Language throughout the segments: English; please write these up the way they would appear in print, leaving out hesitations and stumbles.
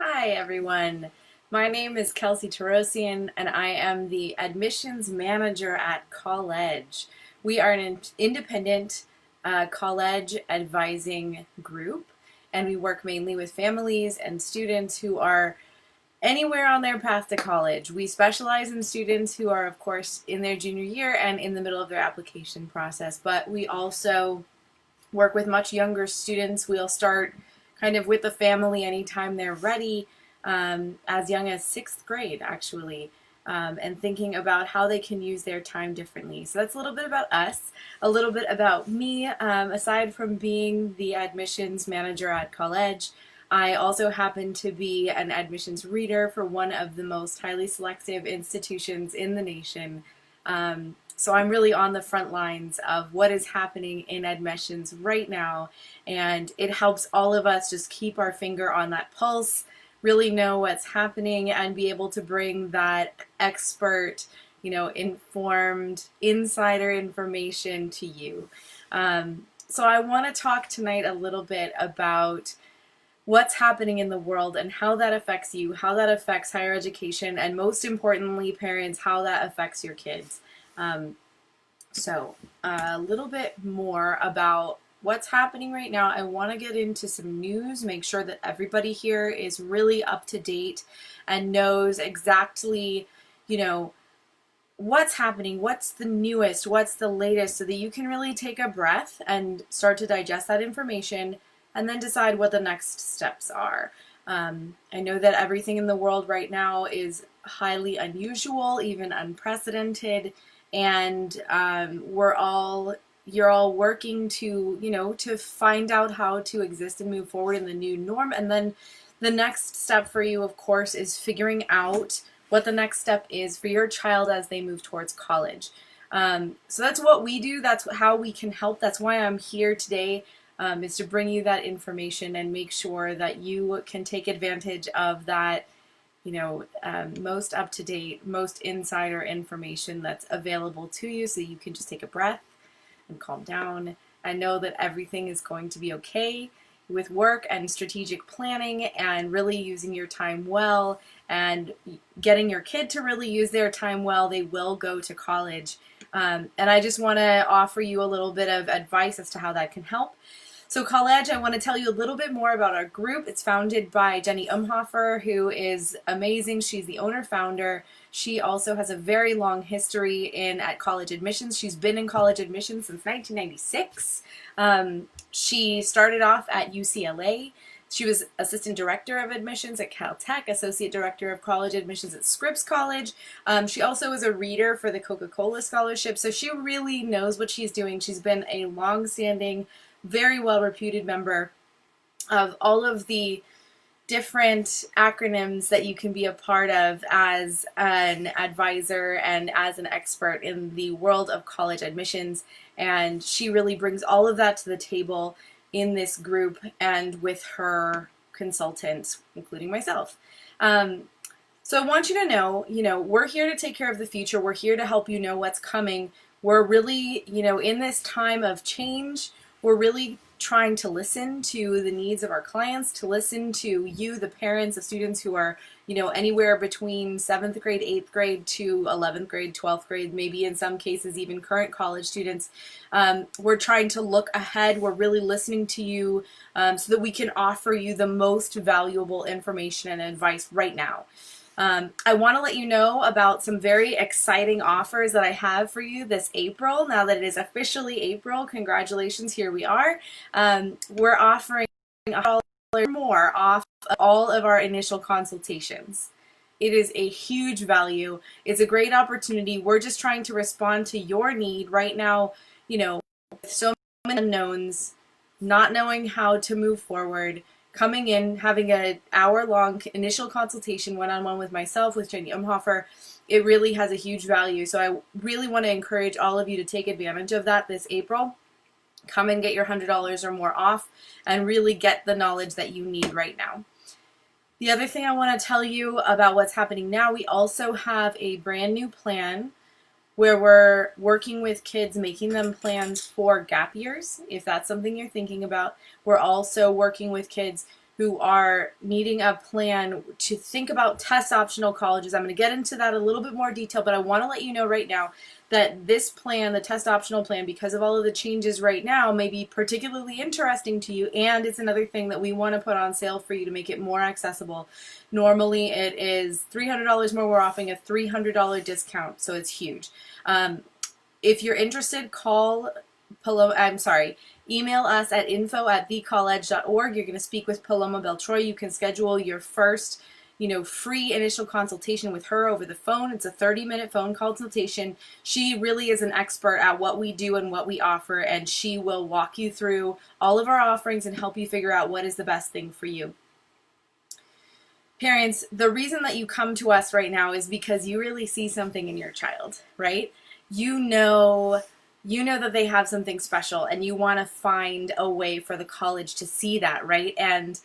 Hi everyone. My name is Kelsey Tarosian and I am the admissions manager at Colledge. We are an independent college advising group, and we work mainly with families and students who are anywhere on their path to college. We specialize in students who are, of course, in their junior year and in the middle of their application process, but we also work with much younger students. We'll start kind of with the family anytime they're ready, as young as sixth grade, actually, and thinking about how they can use their time differently. So that's a little bit about us, a little bit about me. Aside from being the admissions manager at Colledge, I also happen to be an admissions reader for one of the most highly selective institutions in the nation. So I'm really on the front lines of what is happening in admissions right now, and it helps all of us just keep our finger on that pulse, really know what's happening, and be able to bring that expert, informed insider information to you. So I want to talk tonight a little bit about what's happening in the world and how that affects you, how that affects higher education, and most importantly, parents, how that affects your kids. Um, so, a little bit more about what's happening right now. I want to get into some news, make sure that everybody here is really up to date and knows exactly, what's happening, what's the newest, what's the latest, so that you can really take a breath and start to digest that information and then decide what the next steps are. I know that everything in the world right now is highly unusual, even unprecedented, and you're all working to find out how to exist and move forward in the new norm. And then the next step for you, of course, is figuring out what the next step is for your child as they move towards college. So that's what we do. That's how we can help. That's why I'm here today, is to bring you that information and make sure that you can take advantage of that, most up-to-date, most insider information that's available to you, so you can just take a breath and calm down and know that everything is going to be okay with work and strategic planning and really using your time well and getting your kid to really use their time well. They will go to college. And I just want to offer you a little bit of advice as to how that can help. So Colledge, I want to tell you a little bit more about our group. It's founded by Jenny Umhofer, who is amazing. She's the owner-founder. She also has a very long history at college admissions. She's been in college admissions since 1996. She started off at UCLA. She was assistant director of admissions at Caltech, associate director of college admissions at Scripps College. She also is a reader for the Coca-Cola Scholarship, so she really knows what she's doing. She's been a long-standing, very well-reputed member of all of the different acronyms that you can be a part of as an advisor and as an expert in the world of college admissions. And she really brings all of that to the table in this group and with her consultants, including myself. So I want you to know, we're here to take care of the future. We're here to help you know what's coming. We're really, in this time of change, we're really trying to listen to the needs of our clients, to listen to you, the parents of students who are, anywhere between 7th grade, 8th grade to 11th grade, 12th grade, maybe in some cases even current college students. We're trying to look ahead. We're really listening to you, so that we can offer you the most valuable information and advice right now. I want to let you know about some very exciting offers that I have for you this April. Now that it is officially April, congratulations, here we are. We're offering $1 more off all of our initial consultations. It is a huge value. It's a great opportunity. We're just trying to respond to your need right now, with so many unknowns, not knowing how to move forward. Coming in, having an hour-long initial consultation one-on-one with myself, with Jenny Umhofer, it really has a huge value. So I really want to encourage all of you to take advantage of that this April. Come and get your $100 or more off and really get the knowledge that you need right now. The other thing I want to tell you about what's happening now, we also have a brand new plan where we're working with kids, making them plans for gap years, if that's something you're thinking about. We're also working with kids who are needing a plan to think about test optional colleges. I'm going to get into that a little bit more detail, but I want to let you know right now that this plan, the test optional plan, because of all of the changes right now, may be particularly interesting to you, and it's another thing that we want to put on sale for you to make it more accessible. Normally it is $300 more. We're offering a $300 discount, so it's huge. If you're interested, email us at info@thecolledge.org. You're going to speak with Paloma Beltroy. You can schedule your first, free initial consultation with her over the phone. It's a 30-minute phone consultation. She really is an expert at what we do and what we offer, and she will walk you through all of our offerings and help you figure out what is the best thing for you. Parents, the reason that you come to us right now is because you really see something in your child, right? You know that they have something special, and you want to find a way for the college to see that, right? And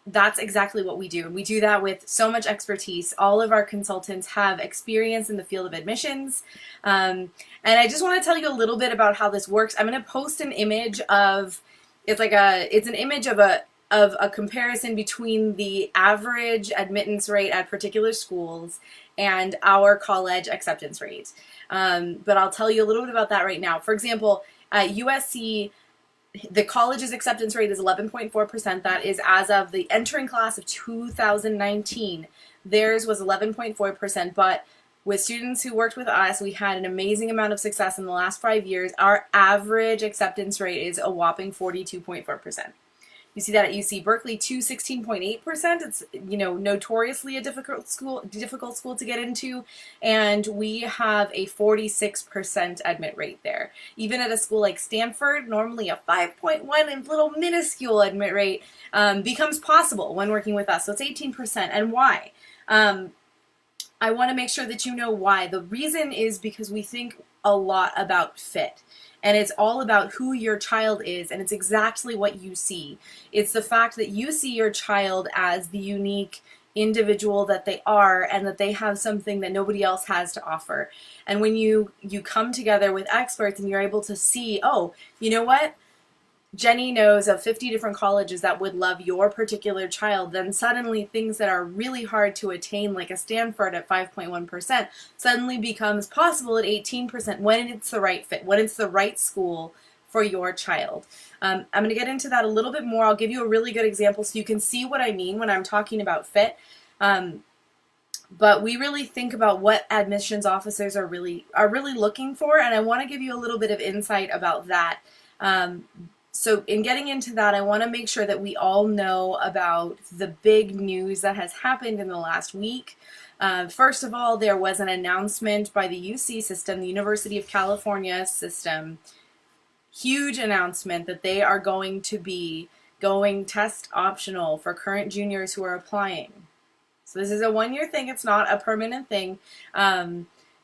that's exactly what we do. And we do that with so much expertise. All of our consultants have experience in the field of admissions. And I just want to tell you a little bit about how this works. I'm going to post an image of, it's an image of a comparison between the average admittance rate at particular schools and our college acceptance rate. But I'll tell you a little bit about that right now. For example, at USC, the college's acceptance rate is 11.4%. That is as of the entering class of 2019. Theirs was 11.4%, but with students who worked with us, we had an amazing amount of success in the last 5 years. Our average acceptance rate is a whopping 42.4%. You see that at UC Berkeley, 16.8%. It's, notoriously a difficult school to get into, and we have a 46% admit rate there. Even at a school like Stanford, normally a 5.1 and little minuscule admit rate becomes possible when working with us. So it's 18%. And why? I want to make sure that you know why. The reason is because we think a lot about fit. And it's all about who your child is, and it's exactly what you see. It's the fact that you see your child as the unique individual that they are, and that they have something that nobody else has to offer. And when you come together with experts and you're able to see, oh, you know what? Jenny knows of 50 different colleges that would love your particular child, then suddenly things that are really hard to attain, like a Stanford at 5.1%, suddenly becomes possible at 18% when it's the right fit, when it's the right school for your child. I'm going to get into that a little bit more. I'll give you a really good example so you can see what I mean when I'm talking about fit. But we really think about what admissions officers are really looking for, and I want to give you a little bit of insight about that. So in getting into that, I want to make sure that we all know about the big news that has happened in the last week. First of all, there was an announcement by the UC system, the University of California system, huge announcement that they are going to be going test optional for current juniors who are applying. So this is a one-year thing. It's not a permanent thing.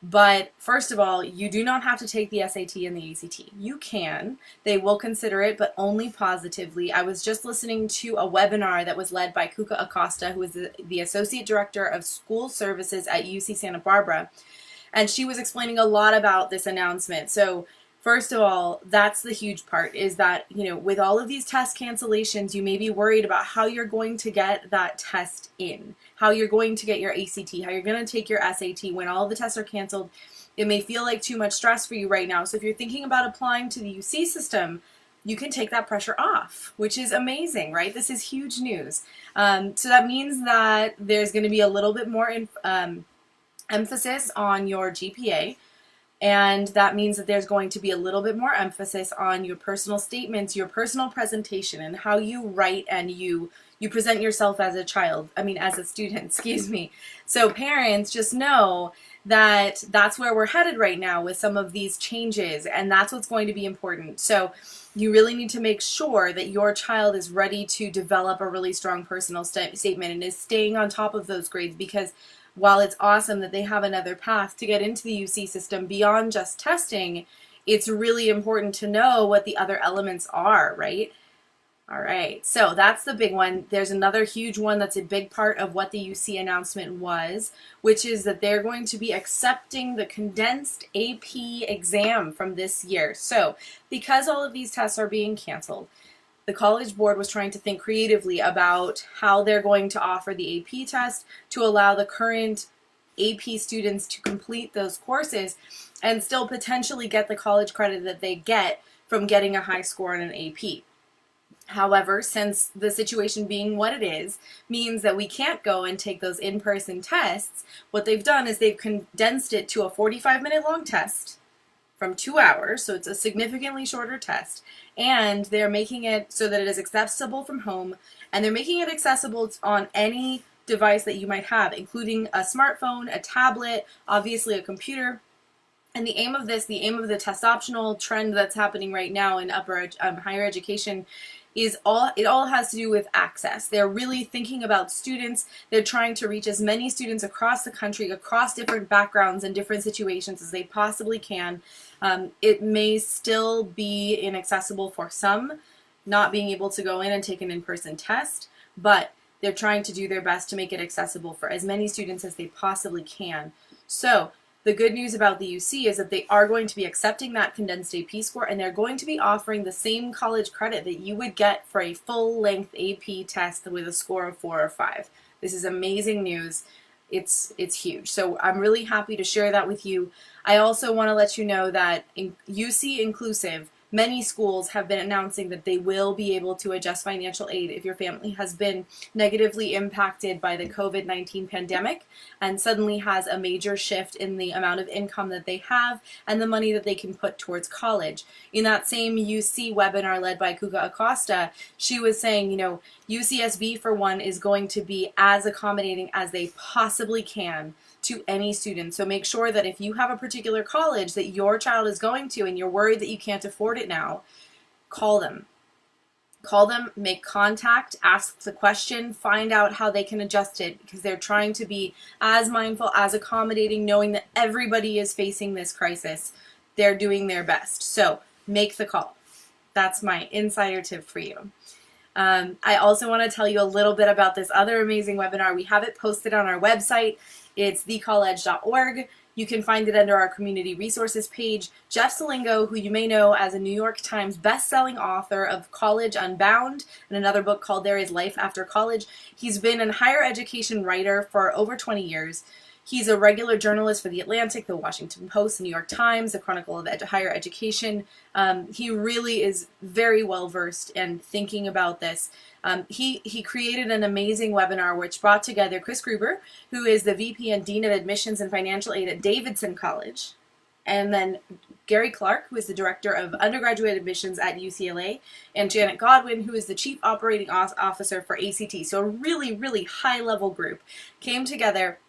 But first of all, you do not have to take the SAT and the ACT. You can. They will consider it, but only positively. I was just listening to a webinar that was led by Kuka Acosta, who is the Associate Director of School Services at UC Santa Barbara. And she was explaining a lot about this announcement. So first of all, that's the huge part, is that, with all of these test cancellations, you may be worried about how you're going to get that test in, how you're going to get your ACT, how you're going to take your SAT when all of the tests are canceled. It may feel like too much stress for you right now. So if you're thinking about applying to the UC system, you can take that pressure off, which is amazing, right? This is huge news. So that means that there's going to be a little bit more emphasis on your GPA. And that means that there's going to be a little bit more emphasis on your personal statements, your personal presentation, and how you write and you present yourself as a student, excuse me. So parents, just know that that's where we're headed right now with some of these changes, and that's what's going to be important. So you really need to make sure that your child is ready to develop a really strong personal statement and is staying on top of those grades, because while it's awesome that they have another path to get into the UC system beyond just testing, it's really important to know what the other elements are, right? All right, so that's the big one. There's another huge one that's a big part of what the UC announcement was, which is that they're going to be accepting the condensed AP exam from this year. So because all of these tests are being canceled, the College Board was trying to think creatively about how they're going to offer the AP test to allow the current AP students to complete those courses and still potentially get the college credit that they get from getting a high score in an AP. However, since the situation being what it is means that we can't go and take those in-person tests, what they've done is they've condensed it to a 45-minute long test from 2 hours, so it's a significantly shorter test, and they're making it so that it is accessible from home, and they're making it accessible on any device that you might have, including a smartphone, a tablet, obviously a computer. And the aim of the test optional trend that's happening right now in higher education it all has to do with access. They're really thinking about students. They're trying to reach as many students across the country, across different backgrounds and different situations as they possibly can. It may still be inaccessible for some, not being able to go in and take an in-person test, but they're trying to do their best to make it accessible for as many students as they possibly can. So the good news about the UC is that they are going to be accepting that condensed AP score, and they're going to be offering the same college credit that you would get for a full-length AP test with a score of 4 or 5. This is amazing news. It's huge. So I'm really happy to share that with you. I also want to let you know that in UC inclusive, many schools have been announcing that they will be able to adjust financial aid if your family has been negatively impacted by the COVID-19 pandemic and suddenly has a major shift in the amount of income that they have and the money that they can put towards college. In that same UC webinar led by Kuka Acosta, she was saying, UCSB for one is going to be as accommodating as they possibly can to any student. So make sure that if you have a particular college that your child is going to and you're worried that you can't afford it now, call them. Call them, make contact, ask the question, find out how they can adjust it, because they're trying to be as mindful, as accommodating, knowing that everybody is facing this crisis. They're doing their best. So make the call. That's my insider tip for you. I also want to tell you a little bit about this other amazing webinar. We have it posted on our website. It's thecolledge.org. You can find it under our community resources page. Jeff Salingo, who you may know as a New York Times best-selling author of Colledge Unbound and another book called There Is Life After College. He's been a higher education writer for over 20 years. He's a regular journalist for The Atlantic, The Washington Post, The New York Times, The Chronicle of Higher Education. He really is very well versed in thinking about this. He created an amazing webinar which brought together Chris Gruber, who is the VP and Dean of Admissions and Financial Aid at Davidson College, and then Gary Clark, who is the Director of Undergraduate Admissions at UCLA, and Janet Godwin, who is the Chief Operating Officer for ACT. So a really, really high-level group came together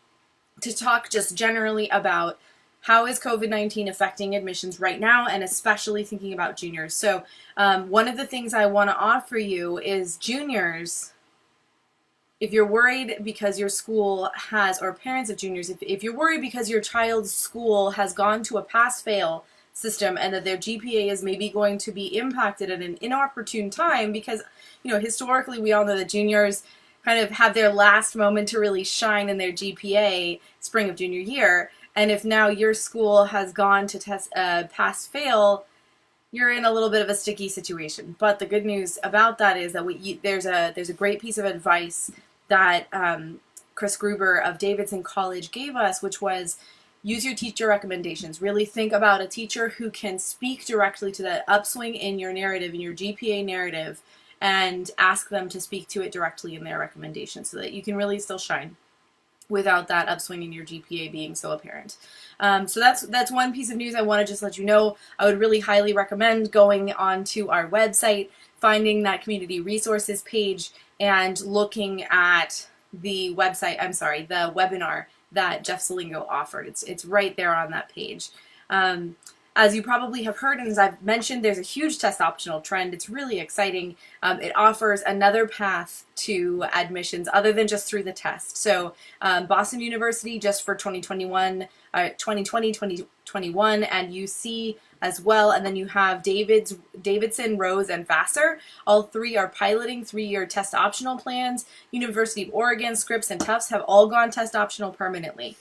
to talk just generally about how is COVID-19 affecting admissions right now, and especially thinking about juniors. So one of the things I want to offer you is juniors, if you're worried because your school has, or parents of juniors, if you're worried because your child's school has gone to a pass-fail system and that their GPA is maybe going to be impacted at an inopportune time, because historically we all know that juniors kind of have their last moment to really shine in their GPA spring of junior year. And if now your school has gone to pass-fail, you're in a little bit of a sticky situation. But the good news about that is that there's a great piece of advice that Chris Gruber of Davidson College gave us, which was use your teacher recommendations. Really think about a teacher who can speak directly to the upswing in your narrative, in your GPA narrative, and ask them to speak to it directly in their recommendations so that you can really still shine without that upswing in your GPA being so apparent. So that's one piece of news I want to just let you know. I would really highly recommend going onto our website, finding that community resources page, and looking at the webinar that Jeff Salingo offered. It's right there on that page. As you probably have heard, and as I've mentioned, there's a huge test optional trend. It's really exciting. It offers another path to admissions other than just through the test. So Boston University just for 2020, 2021, and UC as well. And then you have Davidson, Rose, and Vassar. All three are piloting 3-year test optional plans. University of Oregon, Scripps, and Tufts have all gone test optional permanently.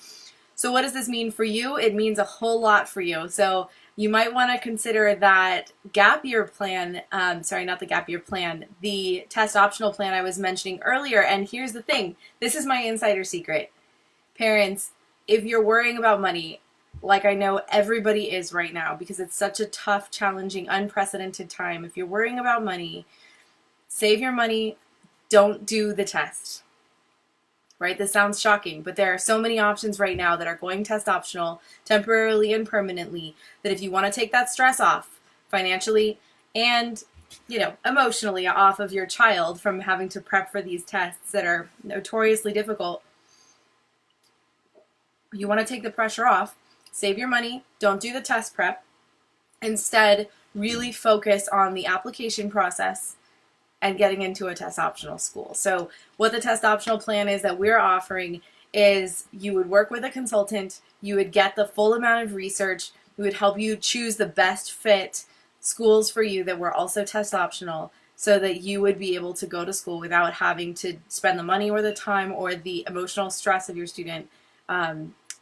So what does this mean for you? It means a whole lot for you. So you might want to consider that gap year plan, sorry, not the gap year plan, the test optional plan I was mentioning earlier. And here's the thing, this is my insider secret. Parents, if you're worrying about money, like I know everybody is right now because it's such a tough, challenging, unprecedented time, if you're worrying about money, save your money, don't do the test. Right? This sounds shocking, but there are so many options right now that are going test optional, temporarily and permanently, that if you want to take that stress off financially and, emotionally off of your child from having to prep for these tests that are notoriously difficult, you want to take the pressure off, save your money, don't do the test prep. Instead, really focus on the application process and getting into a test optional school. So what the test optional plan is that we're offering is you would work with a consultant, you would get the full amount of research, we would help you choose the best fit schools for you that were also test optional so that you would be able to go to school without having to spend the money or the time or the emotional stress of your student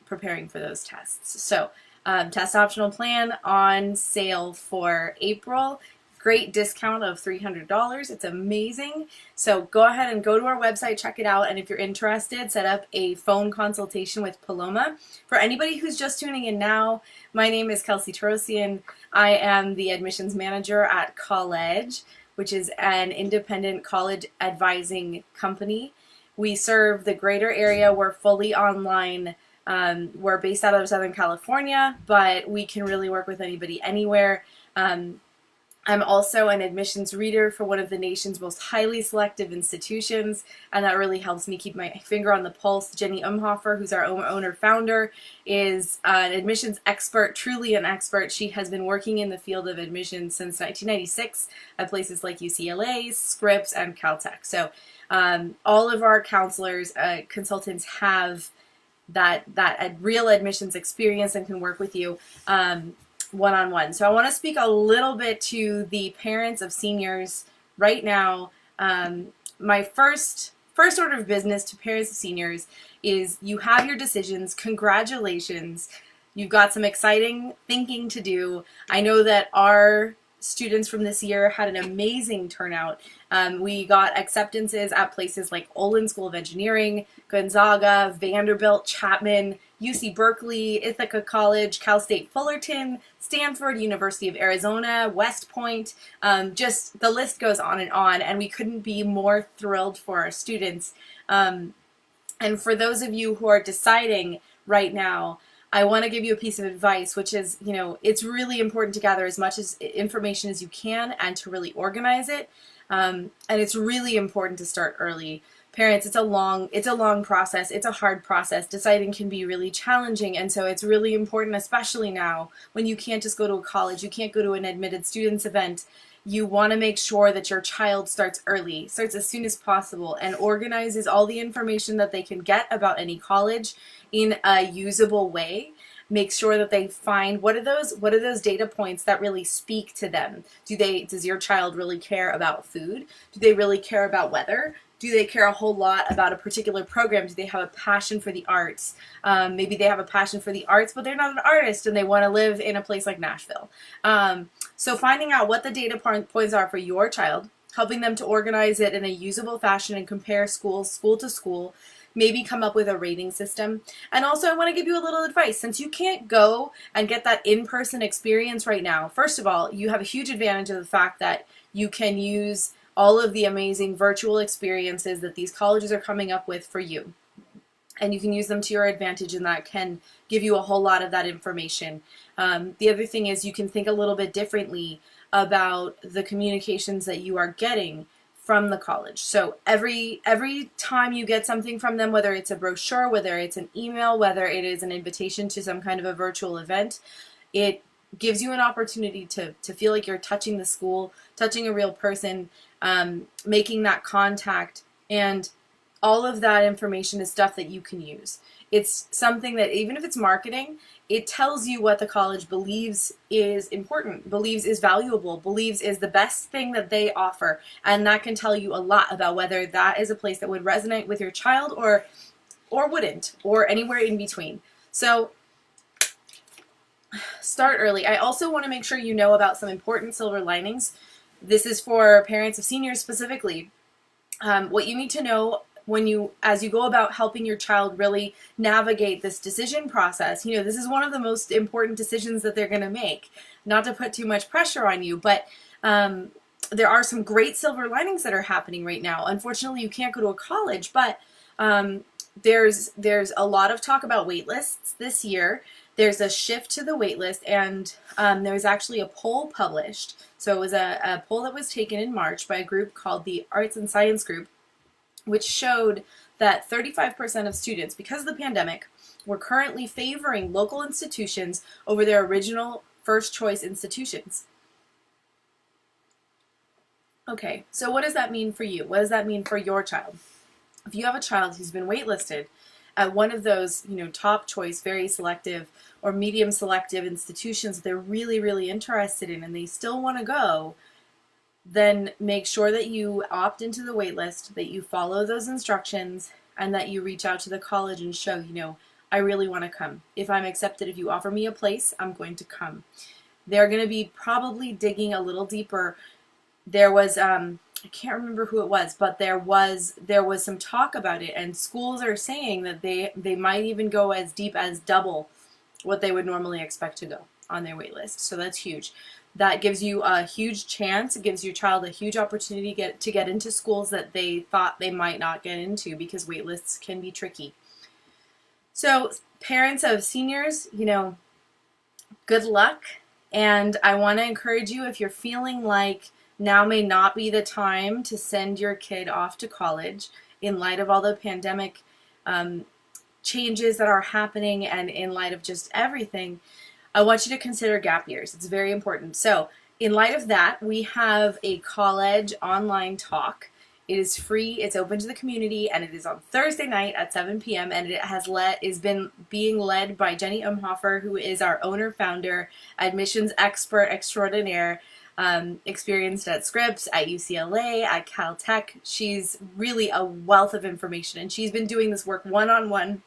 preparing for those tests. So test optional plan on sale for April. Great discount of $300. It's amazing. So go ahead and go to our website, check it out, and if you're interested, set up a phone consultation with Paloma. For anybody who's just tuning in now, my name is Kelsey Tarosian. I am the admissions manager at Colledge, which is an independent college advising company. We serve the greater area. We're fully online. We're based out of Southern California, but we can really work with anybody anywhere. I'm also an admissions reader for one of the nation's most highly selective institutions, and that really helps me keep my finger on the pulse. Jenny Umhofer, who's our owner-founder, is an admissions expert, truly an expert. She has been working in the field of admissions since 1996 at places like UCLA, Scripps, and Caltech. So all of our counselors, consultants have that real admissions experience and can work with you one-on-one. So I want to speak a little bit to the parents of seniors right now. My first order of business to parents of seniors is you have your decisions. Congratulations. You've got some exciting thinking to do. I know that our students from this year had an amazing turnout. We got acceptances at places like Olin School of Engineering, Gonzaga, Vanderbilt, Chapman, UC Berkeley, Ithaca College, Cal State Fullerton, Stanford, University of Arizona, West Point, just the list goes on, and we couldn't be more thrilled for our students. And for those of you who are deciding right now, I want to give you a piece of advice, which is, it's really important to gather as much as information as you can and to really organize it. And it's really important to start early. Parents, it's a long process. It's a hard process. Deciding can be really challenging. And so it's really important, especially now when you can't just go to a college, you can't go to an admitted students event. You want to make sure that your child starts early, starts as soon as possible, and organizes all the information that they can get about any college in a usable way. Make sure that they find what are those data points that really speak to them. Does your child really care about food? Do they really care about weather? Do they care a whole lot about a particular program? Do they have a passion for the arts? Maybe they have a passion for the arts, but they're not an artist and they want to live in a place like Nashville. So finding out what the data points are for your child, helping them to organize it in a usable fashion and compare schools, school to school, maybe come up with a rating system. And also I want to give you a little advice. Since you can't go and get that in-person experience right now, first of all, you have a huge advantage of the fact that you can use all of the amazing virtual experiences that these colleges are coming up with for you. And you can use them to your advantage, and that can give you a whole lot of that information. The other thing is you can think a little bit differently about the communications that you are getting from the college. So every time you get something from them, whether it's a brochure, whether it's an email, whether it is an invitation to some kind of a virtual event, it gives you an opportunity to feel like you're touching the school, touching a real person, making that contact, and all of that information is stuff that you can use. It's something that, even if it's marketing, it tells you what the college believes is important, believes is valuable, believes is the best thing that they offer. And that can tell you a lot about whether that is a place that would resonate with your child or wouldn't, or anywhere in between. So Start early. I also want to make sure you know about some important silver linings. This is for parents of seniors specifically. What you need to know as you go about helping your child really navigate this decision process, this is one of the most important decisions that they're going to make. Not to put too much pressure on you, but there are some great silver linings that are happening right now. Unfortunately, you can't go to a college, but there's a lot of talk about wait lists this year. There's a shift to the wait list, and there was actually a poll published. So it was a poll that was taken in March by a group called the Arts and Science Group, which showed that 35% of students, because of the pandemic, were currently favoring local institutions over their original first choice institutions. Okay, so what does that mean for you? What does that mean for your child? If you have a child who's been waitlisted at one of those, top choice, very selective or medium selective institutions that they're really, really interested in and they still want to go, then make sure that you opt into the wait list, that you follow those instructions, and that you reach out to the college and show, I really want to come. If I'm accepted, if you offer me a place, I'm going to come. They're going to be probably digging a little deeper. There was, I can't remember who it was, but there was some talk about it, and schools are saying that they might even go as deep as double what they would normally expect to go on their wait list. So that's huge. That gives you a huge chance. It gives your child a huge opportunity to get into schools that they thought they might not get into, because wait lists can be tricky. So parents of seniors, good luck. And I want to encourage you, if you're feeling like now may not be the time to send your kid off to college in light of all the pandemic changes that are happening and in light of just everything, I want you to consider gap years. It's very important. So in light of that, we have a Colledge online talk. It is free, it's open to the community, and it is on Thursday night at 7 p.m. and it is been being led by Jenny Umhofer, who is our owner, founder, admissions expert extraordinaire, experienced at Scripps, at UCLA, at Caltech. She's really a wealth of information, and she's been doing this work one-on-one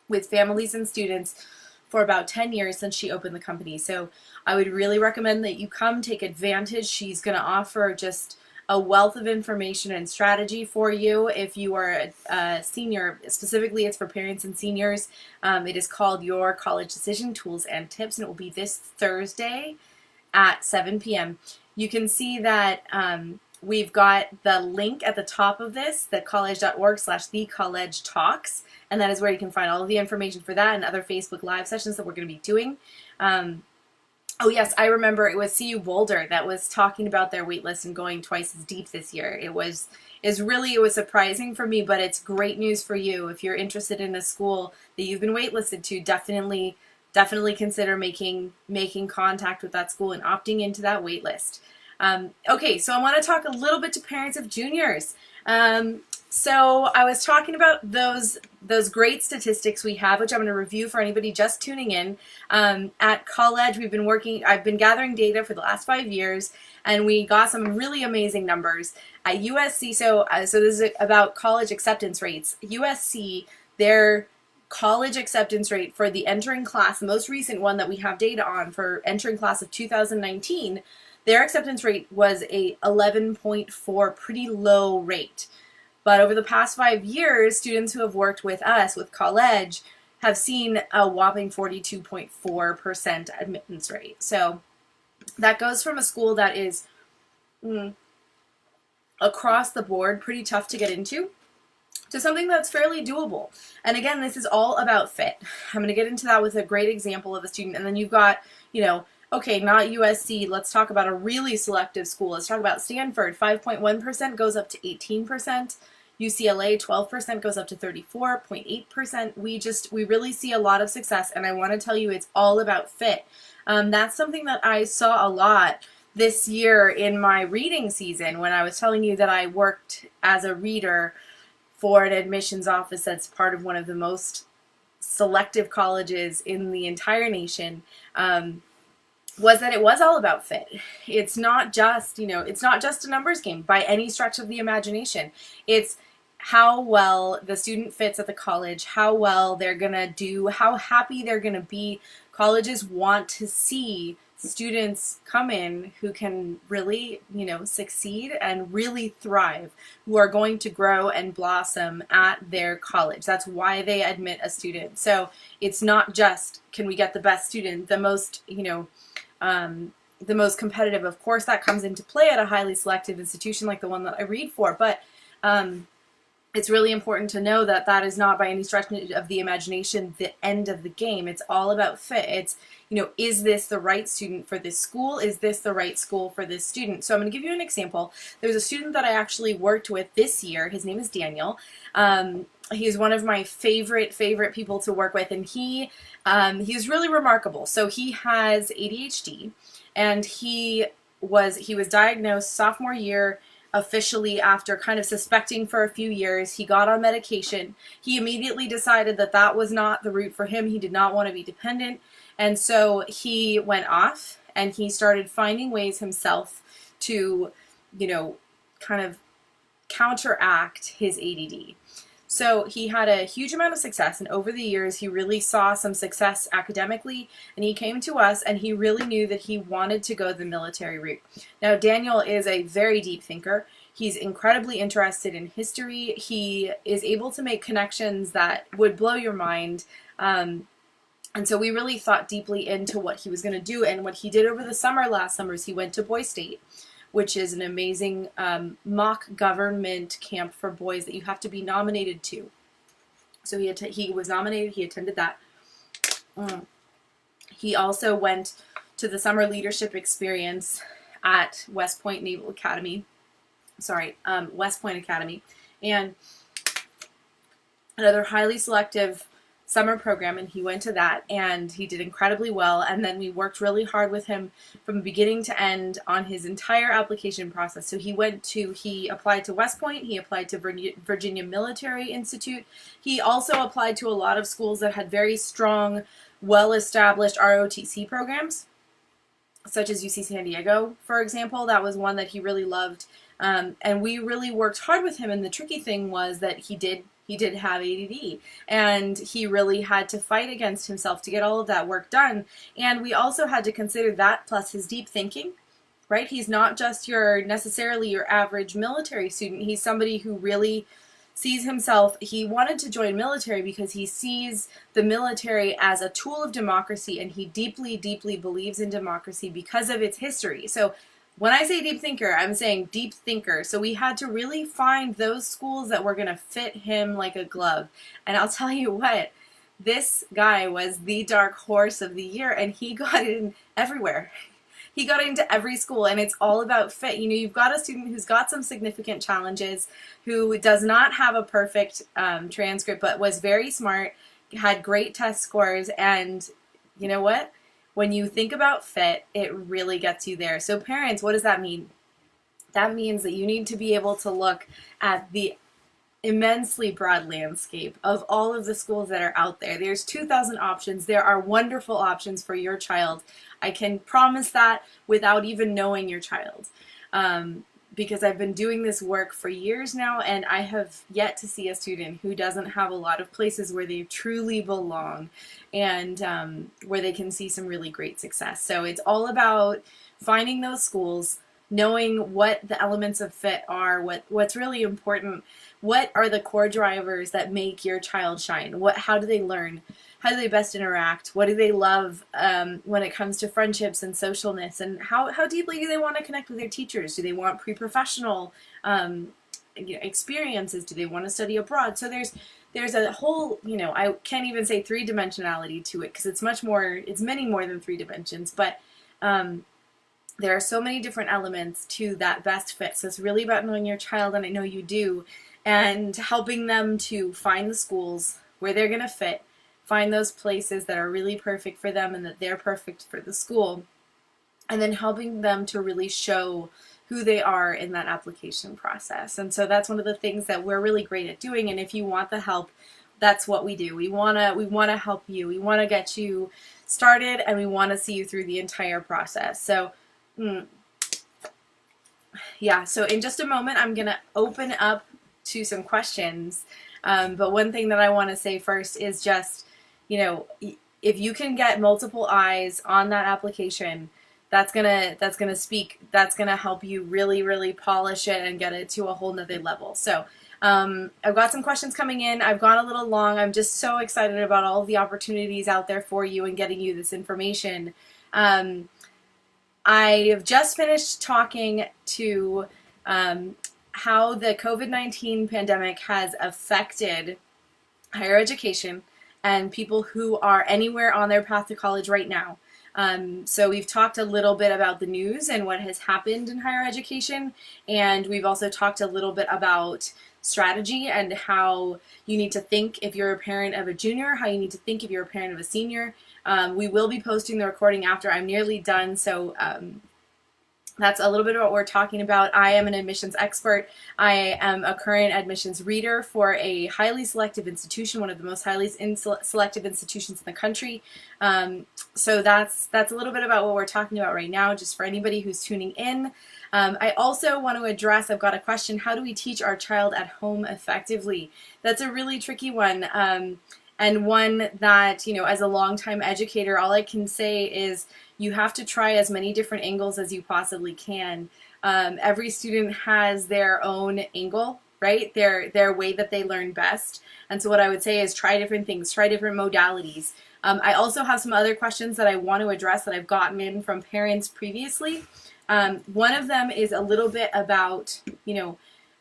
with families and students for about 10 years since she opened the company. So I would really recommend that you come take advantage. She's going to offer just a wealth of information and strategy for you if you are a senior. Specifically, it's for parents and seniors. It is called Your College Decision Tools and Tips, and it will be this Thursday at 7 p.m. You can see that we've got the link at the top of this, the colledge.org/thecollegetalks, and that is where you can find all of the information for that and other Facebook Live sessions that we're going to be doing. Oh yes, I remember it was CU Boulder that was talking about their wait list and going twice as deep this year. It was surprising for me, but it's great news for you. If you're interested in a school that you've been waitlisted to, definitely consider making contact with that school and opting into that wait list. Okay, so I want to talk a little bit to parents of juniors. So I was talking about those great statistics we have, which I'm going to review for anybody just tuning in. At Colledge, I've been gathering data for the last 5 years, and we got some really amazing numbers. At USC, so this is about college acceptance rates. USC, their college acceptance rate for the entering class, the most recent one that we have data on for entering class of 2019, their acceptance rate was a 11.4, pretty low rate. But over the past 5 years, students who have worked with us, with Colledge, have seen a whopping 42.4% admittance rate. So that goes from a school that is across the board pretty tough to get into to something that's fairly doable. And again, this is all about fit. I'm going to get into that with a great example of a student. And then you've got, okay, not USC. Let's talk about a really selective school. Let's talk about Stanford. 5.1% goes up to 18%. UCLA, 12% goes up to 34.8%. We really see a lot of success, and I want to tell you it's all about fit. That's something that I saw a lot this year in my reading season when I was telling you that I worked as a reader for an admissions office that's part of one of the most selective colleges in the entire nation. Was that it was all about fit. It's not just, it's not just a numbers game by any stretch of the imagination. It's how well the student fits at the college, how well they're going to do, how happy they're going to be. Colleges want to see students come in who can really, succeed and really thrive, who are going to grow and blossom at their college. That's why they admit a student. So it's not just, can we get the best student, the most, the most competitive. Of course, that comes into play at a highly selective institution like the one that I read for, but it's really important to know that that is not by any stretch of the imagination the end of the game. It's all about fit. It's, is this the right student for this school? Is this the right school for this student? So I'm going to give you an example. There's a student that I actually worked with this year. His name is Daniel. He's one of my favorite people to work with, and he's really remarkable. So he has ADHD, and he was diagnosed sophomore year officially after kind of suspecting for a few years. He got on medication. He immediately decided that that was not the route for him. He did not want to be dependent. And so he went off and he started finding ways himself to, kind of counteract his ADD. So he had a huge amount of success, and over the years he really saw some success academically, and he came to us and he really knew that he wanted to go the military route. Now, Daniel is a very deep thinker. He's incredibly interested in history. He is able to make connections that would blow your mind. And so we really thought deeply into what he was going to do, and what he did over the last summer is he went to Boy State, which is an amazing mock government camp for boys that you have to be nominated to. So he was nominated, he attended that. He also went to the summer leadership experience at West Point Academy, and another highly selective summer program, and he went to that and he did incredibly well. And then we worked really hard with him from beginning to end on his entire application process. So he applied to West Point, he applied to Virginia Military Institute. He also applied to a lot of schools that had very strong, well-established ROTC programs, such as UC San Diego, for example. That was one that he really loved. And we really worked hard with him, and the tricky thing was that he did have ADD, and he really had to fight against himself to get all of that work done. And we also had to consider that plus his deep thinking, right? He's not just necessarily your average military student. He's somebody who really sees himself. He wanted to join military because he sees the military as a tool of democracy, and he deeply, deeply believes in democracy because of its history. So when I say deep thinker, I'm saying deep thinker. So we had to really find those schools that were going to fit him like a glove. And I'll tell you what, this guy was the dark horse of the year, and he got in everywhere. He got into every school, and it's all about fit. You've got a student who's got some significant challenges, who does not have a perfect transcript, but was very smart, had great test scores, and you know what? When you think about fit, it really gets you there. So parents, what does that mean? That means that you need to be able to look at the immensely broad landscape of all of the schools that are out there. There's 2,000 options. There are wonderful options for your child. I can promise that without even knowing your child. Because I've been doing this work for years now, and I have yet to see a student who doesn't have a lot of places where they truly belong, and where they can see some really great success. So it's all about finding those schools, knowing what the elements of fit are, what's really important, what are the core drivers that make your child shine, how do they learn, how do they best interact, what do they love when it comes to friendships and socialness, and how deeply do they want to connect with their teachers? Do they want pre-professional experiences? Do they want to study abroad? So there's a whole, I can't even say three-dimensionality to it, because it's many more than 3 dimensions, but there are so many different elements to that best fit. So it's really about knowing your child, and I know you do, and helping them to find the schools where they're going to fit, find those places that are really perfect for them and that they're perfect for the school, and then helping them to really show who they are in that application process. And so that's one of the things that we're really great at doing. And if you want the help, that's what we do. We want to help you. We want to get you started, and we want to see you through the entire process. So yeah, so in just a moment, I'm going to open up to some questions. But one thing that I want to say first is just, if if you can get multiple eyes on that application, that's gonna help you really polish it and get it to a whole nother level. So I've got some questions coming in. I've gone a little long. I'm just so excited about all of the opportunities out there for you and getting you this information. I have just finished talking to how the COVID-19 pandemic has affected higher education and people who are anywhere on their path to college right now. So we've talked a little bit about the news and what has happened in higher education, and we've also talked a little bit about strategy and how you need to think if you're a parent of a junior, how you need to think if you're a parent of a senior. We will be posting the recording after I'm nearly done, so that's a little bit about what we're talking about. I am an admissions expert. I am a current admissions reader for a highly selective institution, one of the most highly selective institutions in the country. So that's a little bit about what we're talking about right now, just for anybody who's tuning in. I also want to address, I've got a question, how do we teach our child at home effectively? That's a really tricky one. And one that, as a longtime educator, all I can say is you have to try as many different angles as you possibly can. Every student has their own angle, right? Their way that they learn best. And so what I would say is try different things, try different modalities. I also have some other questions that I want to address that I've gotten in from parents previously. One of them is a little bit about,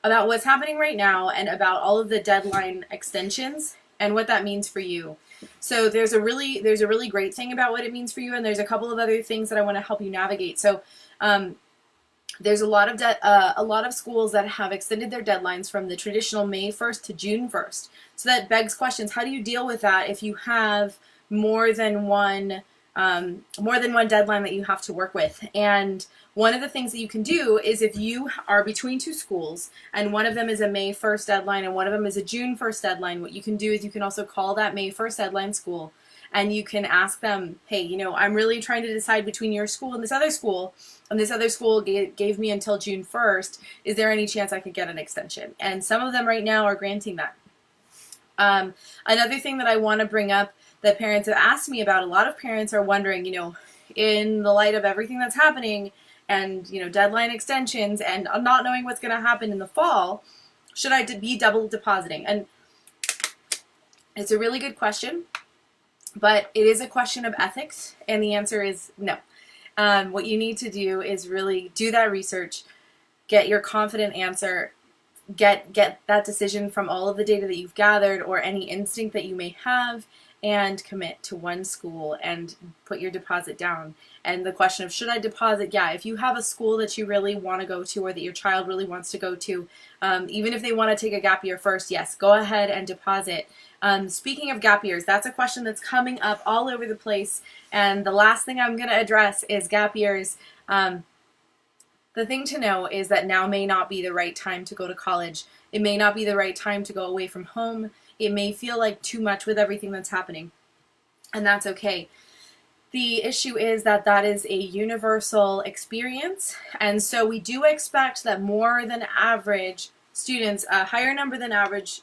about what's happening right now and about all of the deadline extensions and what that means for you. So there's a really great thing about what it means for you, and there's a couple of other things that I want to help you navigate. So there's a lot of schools that have extended their deadlines from the traditional May 1st to June 1st. So that begs questions. How do you deal with that if you have more than one deadline that you have to work with? And one of the things that you can do is if you are between two schools and one of them is a May 1st deadline and one of them is a June 1st deadline, what you can do is you can also call that May 1st deadline school and you can ask them, hey, I'm really trying to decide between your school and this other school gave me until June 1st. Is there any chance I could get an extension? And some of them right now are granting that. Another thing that I want to bring up that parents have asked me about, a lot of parents are wondering, in the light of everything that's happening and, deadline extensions and not knowing what's going to happen in the fall, should I be double depositing? And it's a really good question, but it is a question of ethics, and the answer is no. What you need to do is really do that research, get your confident answer, get that decision from all of the data that you've gathered or any instinct that you may have, and commit to one school and put your deposit down. And the question of should I deposit? Yeah, if you have a school that you really want to go to or that your child really wants to go to, even if they want to take a gap year first, yes, go ahead and deposit. Speaking of gap years, that's a question that's coming up all over the place. And the last thing I'm going to address is gap years. The thing to know is that now may not be the right time to go to college. It may not be the right time to go away from home. It may feel like too much with everything that's happening, and that's okay. The issue is that that is a universal experience, and so we do expect that more than average students, a higher number than average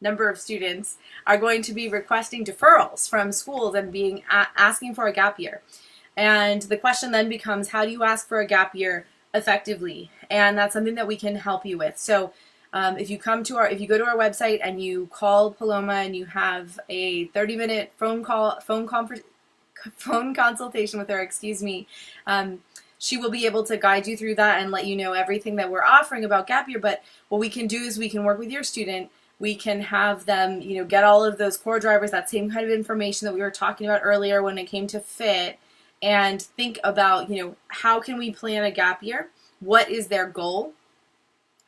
number of students, are going to be requesting deferrals from schools and asking for a gap year. And the question then becomes, how do you ask for a gap year effectively? And that's something that we can help you with. So if you go to our website and you call Paloma and you have a 30-minute phone consultation with her, she will be able to guide you through that and let you know everything that we're offering about gap year. But what we can do is we can work with your student. We can have them, get all of those core drivers, that same kind of information that we were talking about earlier when it came to fit, and think about, how can we plan a gap year? What is their goal?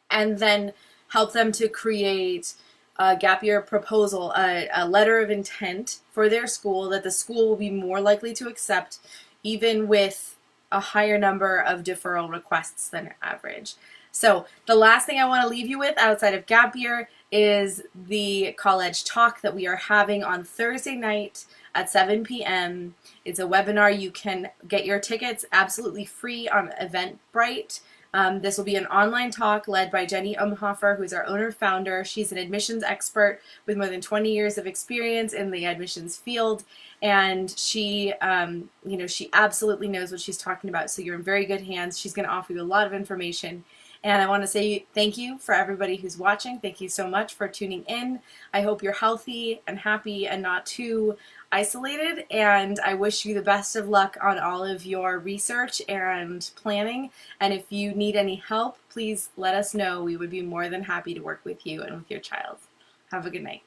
And then help them to create a gap year proposal, a letter of intent for their school that the school will be more likely to accept, even with a higher number of deferral requests than average. So the last thing I want to leave you with outside of gap year is the Colledge talk that we are having on Thursday night at 7 p.m. It's a webinar. You can get your tickets absolutely free on Eventbrite. This will be an online talk led by Jenny Umhofer, who's our owner-founder. She's an admissions expert with more than 20 years of experience in the admissions field, and she absolutely knows what she's talking about. So you're in very good hands. She's going to offer you a lot of information. And I want to say thank you for everybody who's watching. Thank you so much for tuning in. I hope you're healthy and happy and not too isolated. And I wish you the best of luck on all of your research and planning. And if you need any help, please let us know. We would be more than happy to work with you and with your child. Have a good night.